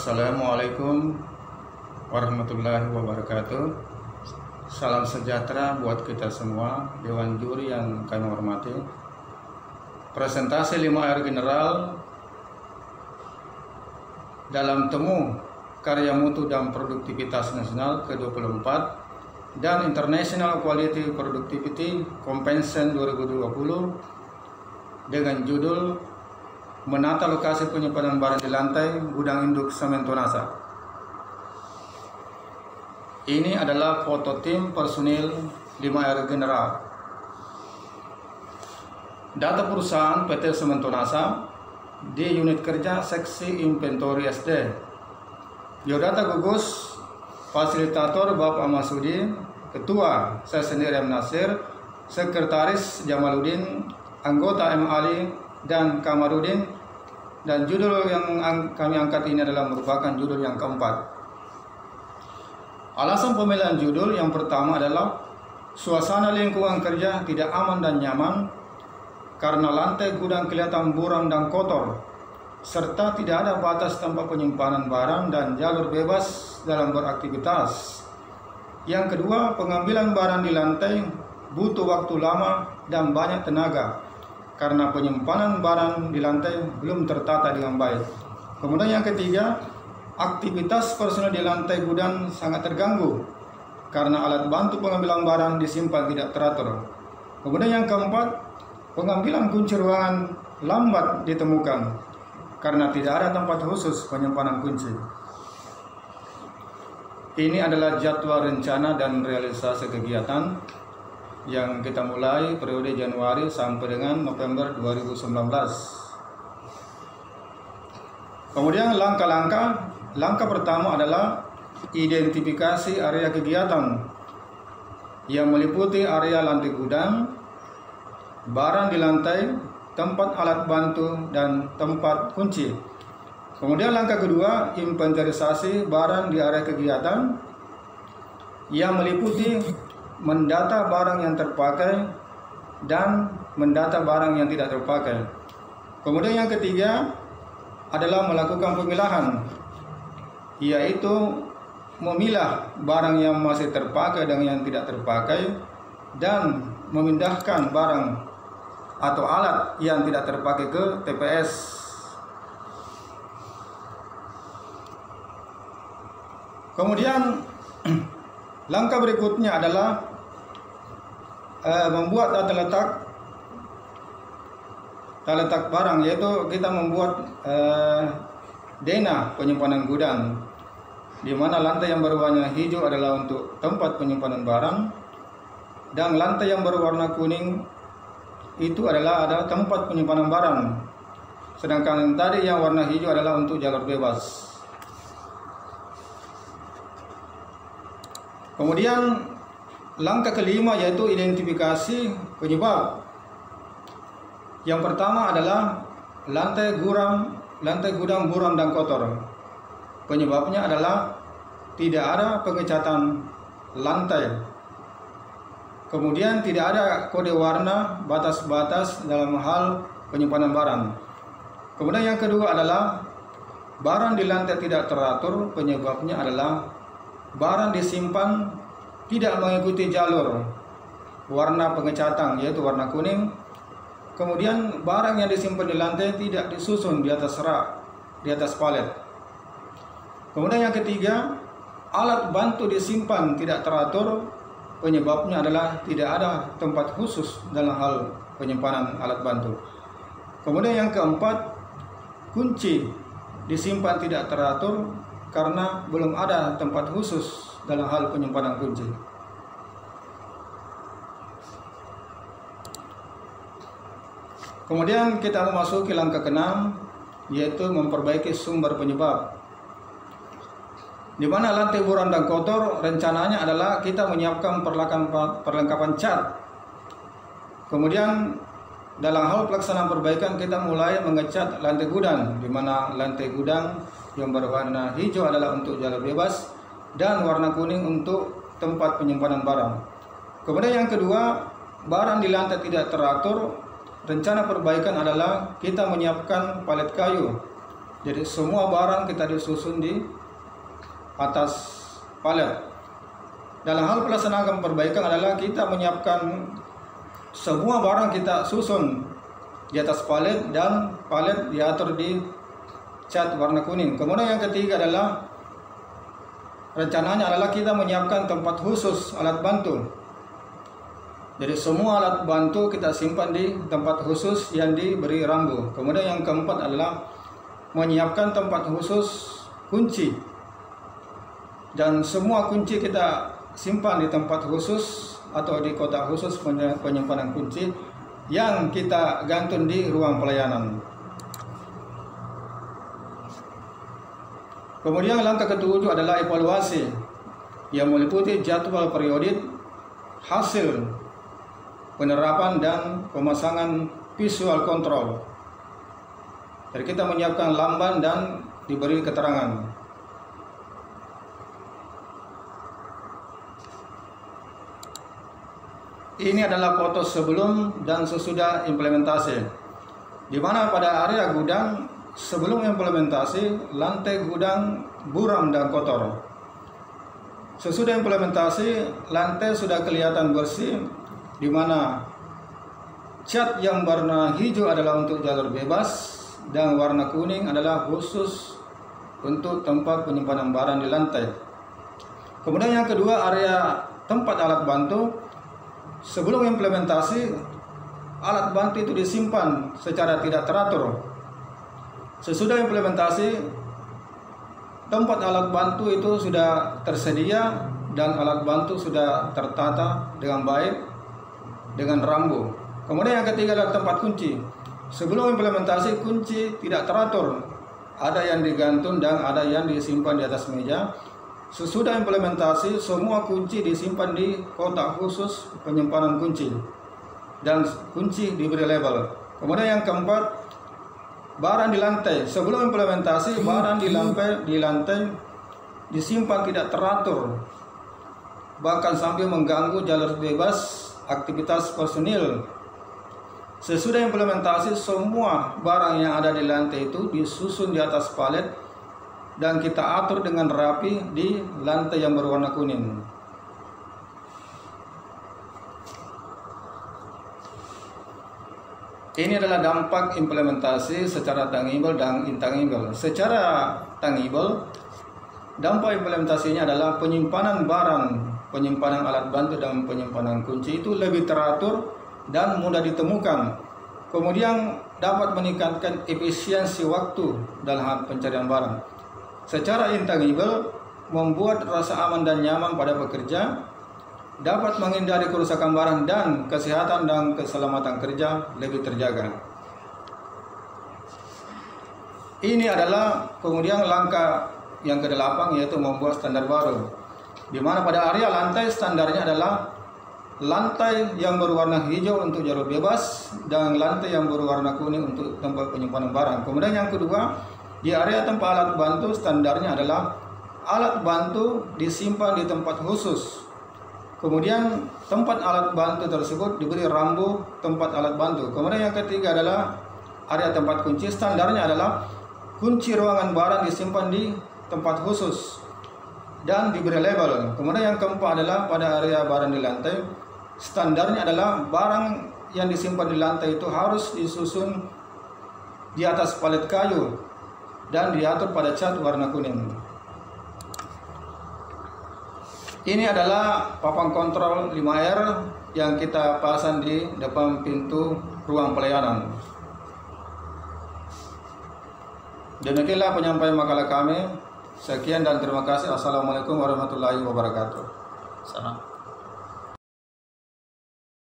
Assalamualaikum warahmatullahi wabarakatuh. Salam sejahtera buat kita semua, Dewan Juri yang kami hormati. Presentasi 5 air mineral dalam temu karya mutu dan produktivitas nasional ke-24 dan International Quality Productivity Convention 2020 dengan judul Menata Lokasi Penyimpanan Barang di Lantai Gudang Induk Semen Tonasa. Ini adalah foto tim personil 5 air mineral. Data perusahaan PT Semen Tonasa di unit kerja seksi inventory SD. Biodata gugus fasilitator Bapak Masudi, Ketua saya sendiri M. Nasir, Sekretaris Jamaluddin, anggota M. Ali dan Kamarudin, dan judul yang kami angkat ini adalah merupakan judul yang keempat. Alasan pemilihan judul yang pertama adalah suasana lingkungan kerja tidak aman dan nyaman karena lantai gudang kelihatan buram dan kotor, serta tidak ada batas tempat penyimpanan barang dan jalur bebas dalam beraktivitas. Yang kedua, pengambilan barang di lantai butuh waktu lama dan banyak tenaga karena penyimpanan barang di lantai belum tertata dengan baik. Kemudian yang ketiga, aktivitas personel di lantai gudang sangat terganggu karena alat bantu pengambilan barang disimpan tidak teratur. Kemudian yang keempat, pengambilan kunci ruangan lambat ditemukan karena tidak ada tempat khusus penyimpanan kunci. Ini adalah jadwal rencana dan realisasi kegiatan yang kita mulai periode Januari sampai dengan November 2019. Kemudian langkah pertama adalah identifikasi area kegiatan yang meliputi area lantai gudang, barang di lantai, tempat alat bantu, dan tempat kunci. Kemudian langkah kedua, inventarisasi barang di area kegiatan yang meliputi mendata barang yang terpakai dan mendata barang yang tidak terpakai. Kemudian yang ketiga adalah melakukan pemilahan, yaitu memilah barang yang masih terpakai dan yang tidak terpakai dan memindahkan barang atau alat yang tidak terpakai ke TPS. Kemudian langkah berikutnya adalah membuat tata letak barang, yaitu kita membuat dena penyimpanan gudang, di mana lantai yang berwarna hijau adalah untuk tempat penyimpanan barang dan lantai yang berwarna kuning itu adalah tempat penyimpanan barang, sedangkan tadi yang warna hijau adalah untuk jalur bebas. Kemudian langkah kelima yaitu identifikasi penyebab. Yang pertama adalah lantai gudang buram dan kotor. Penyebabnya adalah tidak ada pengecatan lantai. Kemudian tidak ada kode warna batas-batas dalam hal penyimpanan barang. Kemudian yang kedua adalah barang di lantai tidak teratur. Penyebabnya adalah barang disimpan tidak mengikuti jalur warna pengecatan, yaitu warna kuning. Kemudian barang yang disimpan di lantai tidak disusun di atas rak, di atas palet. Kemudian yang ketiga, alat bantu disimpan tidak teratur. Penyebabnya adalah tidak ada tempat khusus dalam hal penyimpanan alat bantu. Kemudian yang keempat, kunci disimpan tidak teratur karena belum ada tempat khusus dalam hal penyimpanan kunci. Kemudian kita memasuki langkah ke-6, yaitu memperbaiki sumber penyebab. Di mana lantai buram dan kotor, rencananya adalah kita menyiapkan perlengkapan cat. Kemudian dalam hal pelaksanaan perbaikan kita mulai mengecat lantai gudang, di mana lantai gudang yang berwarna hijau adalah untuk jalur bebas dan warna kuning untuk tempat penyimpanan barang. Kemudian yang kedua, barang di lantai tidak teratur. Rencana perbaikan adalah kita menyiapkan palet kayu Jadi semua barang kita disusun di atas palet. Dalam hal pelaksanaan perbaikan adalah kita menyiapkan semua barang kita susun di atas palet dan palet diatur di cat warna kuning. Kemudian yang ketiga adalah rencananya adalah kita menyiapkan tempat khusus alat bantu. Jadi semua alat bantu kita simpan di tempat khusus yang diberi rambu. Kemudian yang keempat adalah menyiapkan tempat khusus kunci. Dan semua kunci kita simpan di tempat khusus atau di kotak khusus penyimpanan kunci yang kita gantung di ruang pelayanan. Kemudian langkah ketujuh adalah evaluasi yang meliputi jadwal periodik, hasil penerapan dan pemasangan visual control. Jadi kita menyiapkan lamban dan diberi keterangan. Ini adalah foto sebelum dan sesudah implementasi, di mana pada area gudang sebelum implementasi lantai gudang buram dan kotor. Sesudah implementasi lantai sudah kelihatan bersih, di mana cat yang warna hijau adalah untuk jalur bebas dan warna kuning adalah khusus untuk tempat penyimpanan barang di lantai. Kemudian yang kedua, area tempat alat bantu. Sebelum implementasi, alat bantu itu disimpan secara tidak teratur. Sesudah implementasi, tempat alat bantu itu sudah tersedia dan alat bantu sudah tertata dengan baik dengan rambu. Kemudian yang ketiga adalah tempat kunci. Sebelum implementasi, kunci tidak teratur. Ada yang digantung dan ada yang disimpan di atas meja. Sesudah implementasi, semua kunci disimpan di kotak khusus penyimpanan kunci dan kunci diberi label. Kemudian yang keempat, barang di lantai. Sebelum implementasi, barang di lantai disimpan tidak teratur, bahkan sampai mengganggu jalur bebas aktivitas personil. Sesudah implementasi, semua barang yang ada di lantai itu disusun di atas palet dan kita atur dengan rapi di lantai yang berwarna kuning. Ini adalah dampak implementasi secara tangible dan intangible. Secara tangible, dampak implementasinya adalah penyimpanan barang, penyimpanan alat bantu dan penyimpanan kunci itu lebih teratur dan mudah ditemukan. Kemudian dapat meningkatkan efisiensi waktu dalam hal pencarian barang. Secara intangible, membuat rasa aman dan nyaman pada pekerja, dapat menghindari kerusakan barang dan kesehatan dan keselamatan kerja lebih terjaga. Ini adalah kemudian langkah yang ke-8, yaitu membuat standar baru, di mana pada area lantai standarnya adalah lantai yang berwarna hijau untuk jalur bebas dan lantai yang berwarna kuning untuk tempat penyimpanan barang. Kemudian yang kedua, di area tempat alat bantu standarnya adalah alat bantu disimpan di tempat khusus. Kemudian tempat alat bantu tersebut diberi rambu tempat alat bantu. Kemudian yang ketiga adalah area tempat kunci. Standarnya adalah kunci ruangan barang disimpan di tempat khusus dan diberi label. Kemudian yang keempat adalah pada area barang di lantai. Standarnya adalah barang yang disimpan di lantai itu harus disusun di atas palet kayu dan diatur pada cat warna kuning. Ini adalah papan kontrol 5R yang kita pasang di depan pintu ruang pelayanan. Demikianlah penyampaian makalah kami. Sekian dan terima kasih. Assalamualaikum warahmatullahi wabarakatuh. Salam.